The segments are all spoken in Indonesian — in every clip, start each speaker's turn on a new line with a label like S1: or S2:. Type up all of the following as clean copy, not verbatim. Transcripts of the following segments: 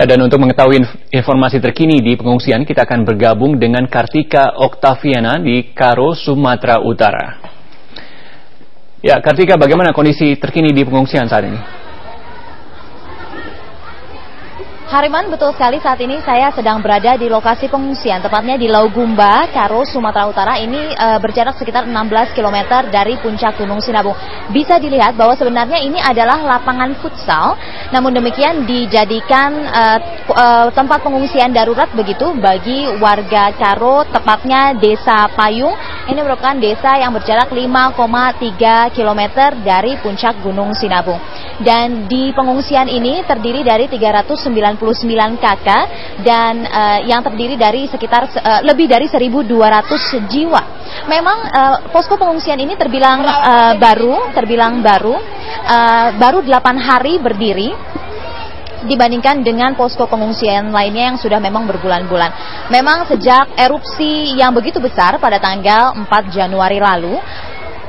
S1: Dan untuk mengetahui informasi terkini di pengungsian, kita akan bergabung dengan Kartika Oktaviana di Karo, Sumatera Utara. Ya, Kartika, bagaimana kondisi terkini di pengungsian saat ini?
S2: Hariman, betul sekali, saat ini saya sedang berada di lokasi pengungsian, tepatnya di Laugumba, Karo, Sumatera Utara. Ini berjarak sekitar 16 km dari puncak Gunung Sinabung. Bisa dilihat bahwa sebenarnya ini adalah lapangan futsal, namun demikian dijadikan tempat pengungsian darurat begitu bagi warga Karo, tepatnya Desa Payung. Ini merupakan desa yang berjarak 5,3 km dari puncak Gunung Sinabung. Dan di pengungsian ini terdiri dari 399 kakak dan yang terdiri dari sekitar lebih dari 1.200 jiwa. Memang posko pengungsian ini terbilang baru 8 hari berdiri dibandingkan dengan posko pengungsian lainnya yang sudah memang berbulan-bulan. Memang sejak erupsi yang begitu besar pada tanggal 4 Januari lalu,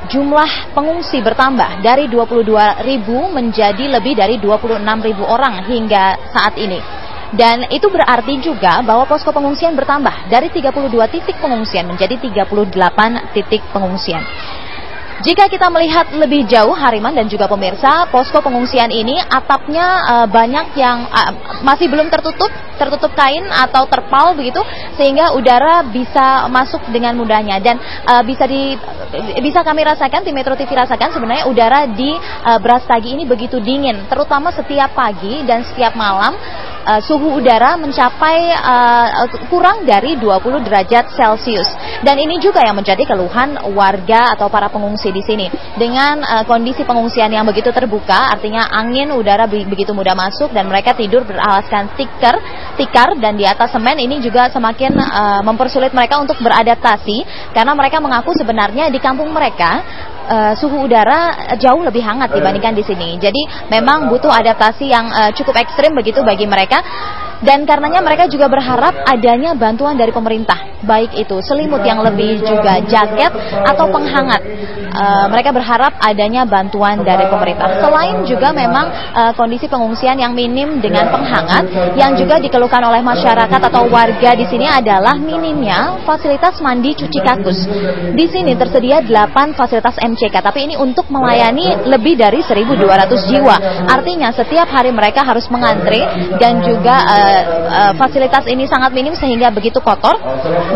S2: jumlah pengungsi bertambah dari 22.000 menjadi lebih dari 26.000 orang hingga saat ini. Dan itu berarti juga bahwa posko pengungsian bertambah dari 32 titik pengungsian menjadi 38 titik pengungsian. Jika kita melihat lebih jauh, Hariman dan juga pemirsa, posko pengungsian ini atapnya banyak yang masih belum tertutup kain atau terpal begitu, sehingga udara bisa masuk dengan mudahnya. Dan bisa kami rasakan, tim Metro TV rasakan sebenarnya udara di Brastagi ini begitu dingin, terutama setiap pagi dan setiap malam. Suhu udara mencapai kurang dari 20 derajat Celcius. Dan ini juga yang menjadi keluhan warga atau para pengungsi di sini. Dengan kondisi pengungsian yang begitu terbuka, artinya angin udara begitu mudah masuk dan mereka tidur beralaskan tikar dan di atas semen, ini juga semakin mempersulit mereka untuk beradaptasi, karena mereka mengaku sebenarnya di kampung mereka suhu udara jauh lebih hangat dibandingkan di sini. Jadi memang butuh adaptasi yang cukup ekstrim begitu bagi mereka. Dan karenanya mereka juga berharap adanya bantuan dari pemerintah, baik itu selimut yang lebih, juga jaket atau penghangat. Mereka berharap adanya bantuan dari pemerintah. Selain juga memang kondisi pengungsian yang minim dengan penghangat, yang juga dikeluhkan oleh masyarakat atau warga di sini adalah minimnya fasilitas mandi cuci kakus. Di sini tersedia 8 fasilitas MCK, tapi ini untuk melayani lebih dari 1.200 jiwa. Artinya setiap hari mereka harus mengantre, dan juga fasilitas ini sangat minim sehingga begitu kotor.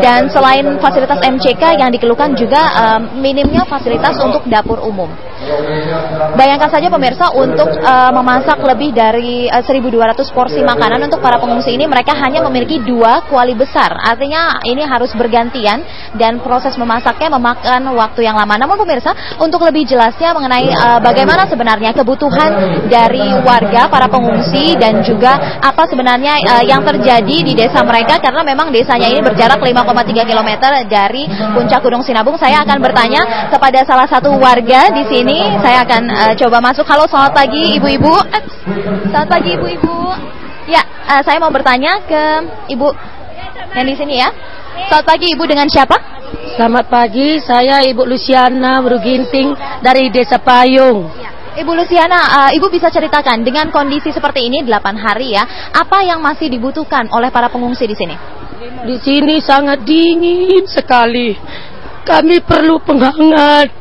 S2: Dan selain fasilitas MCK yang dikeluhkan juga minimnya fasilitas untuk dapur umum. Bayangkan saja pemirsa, untuk memasak lebih dari 1.200 porsi makanan untuk para pengungsi ini, mereka hanya memiliki 2 kuali besar. Artinya ini harus bergantian dan proses memasaknya memakan waktu yang lama. Namun pemirsa, untuk lebih jelasnya mengenai bagaimana sebenarnya kebutuhan dari warga para pengungsi dan juga apa sebenarnya yang terjadi di desa mereka, karena memang desanya ini berjarak 5,3 km dari puncak Gunung Sinabung, saya akan bertanya kepada salah satu warga di sini. Saya akan coba masuk. Halo, selamat pagi ibu-ibu. Selamat pagi ibu-ibu. Ya, saya mau bertanya ke ibu yang di sini ya. Selamat pagi ibu, dengan siapa?
S3: Selamat pagi, saya Ibu Luciana Bruginting dari Desa Payung.
S2: Ya. Ibu Luciana, ibu bisa ceritakan dengan kondisi seperti ini 8 hari ya, apa yang masih dibutuhkan oleh para pengungsi di sini?
S3: Di sini sangat dingin sekali. Kami perlu penghangat.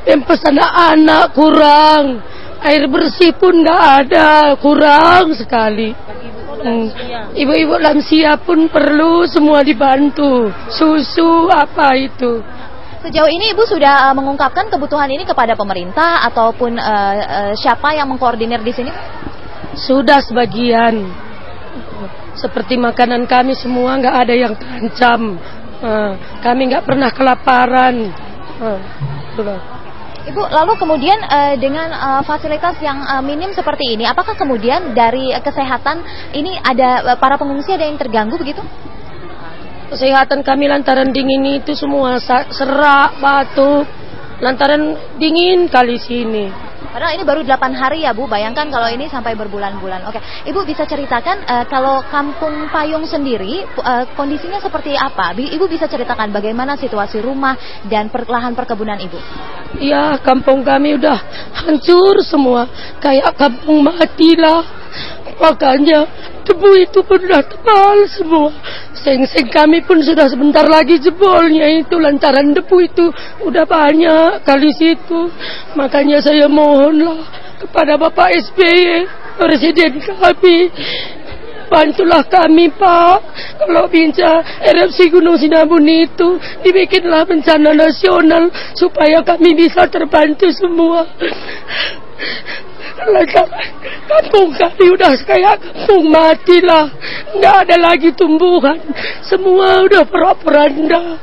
S3: Pempes anak-anak kurang, air bersih pun nggak ada, kurang sekali. Ibu-ibu lansia pun perlu semua dibantu, susu apa itu.
S2: Sejauh ini ibu sudah mengungkapkan kebutuhan ini kepada pemerintah ataupun siapa yang mengkoordinir di sini?
S3: Sudah sebagian. Seperti makanan kami semua nggak ada yang terancam. Kami nggak pernah kelaparan.
S2: Ibu, lalu kemudian dengan fasilitas yang minim seperti ini, apakah kemudian dari kesehatan ini ada para pengungsi ada yang terganggu begitu?
S3: Kesehatan kami lantaran dingin itu semua serak, batuk, lantaran dingin kali sini.
S2: Padahal ini baru 8 hari ya Bu, bayangkan kalau ini sampai berbulan-bulan. Oke, Ibu bisa ceritakan kalau Kampung Payung sendiri kondisinya seperti apa? Ibu bisa ceritakan bagaimana situasi rumah dan lahan perkebunan Ibu?
S3: Ya, kampung kami udah hancur semua, kayak kampung mati lah. Makanya debu itu pun sudah tebal semua. Seng-seng kami pun sudah sebentar lagi jebolnya itu, lantaran debu itu udah banyak kali situ. Makanya saya mohonlah kepada Bapak SBY, Presiden kami, bantulah kami Pak. Kalau bisa erupsi Gunung Sinabung itu dibikinlah bencana nasional supaya kami bisa terbantu semua. Kampung kami udah kayak kampung mati lah, nggak ada lagi tumbuhan, semua udah porak-poranda.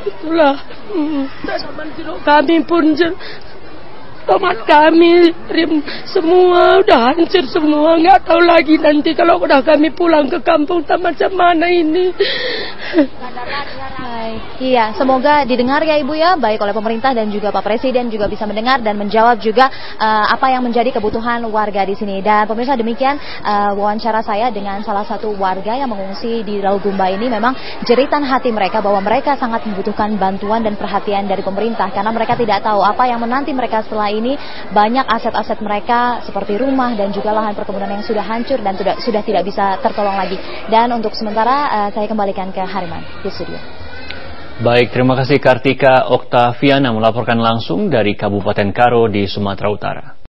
S3: Itulah kami pun, tomat kami, semua udah hancur semua, nggak tahu lagi nanti kalau udah kami pulang ke kampung macam mana ini.
S2: Iya, semoga didengar ya Ibu ya, baik oleh pemerintah dan juga Pak Presiden juga bisa mendengar dan menjawab juga apa yang menjadi kebutuhan warga di sini. Dan pemirsa, demikian wawancara saya dengan salah satu warga yang mengungsi di Laugumba ini. Memang jeritan hati mereka bahwa mereka sangat membutuhkan bantuan dan perhatian dari pemerintah, karena mereka tidak tahu apa yang menanti mereka setelah ini. Banyak aset-aset mereka seperti rumah dan juga lahan perkebunan yang sudah hancur dan sudah tidak bisa tertolong lagi. Dan untuk sementara saya kembalikan ke Hariman di studio.
S1: Baik, terima kasih Kartika Oktaviana melaporkan langsung dari Kabupaten Karo di Sumatera Utara.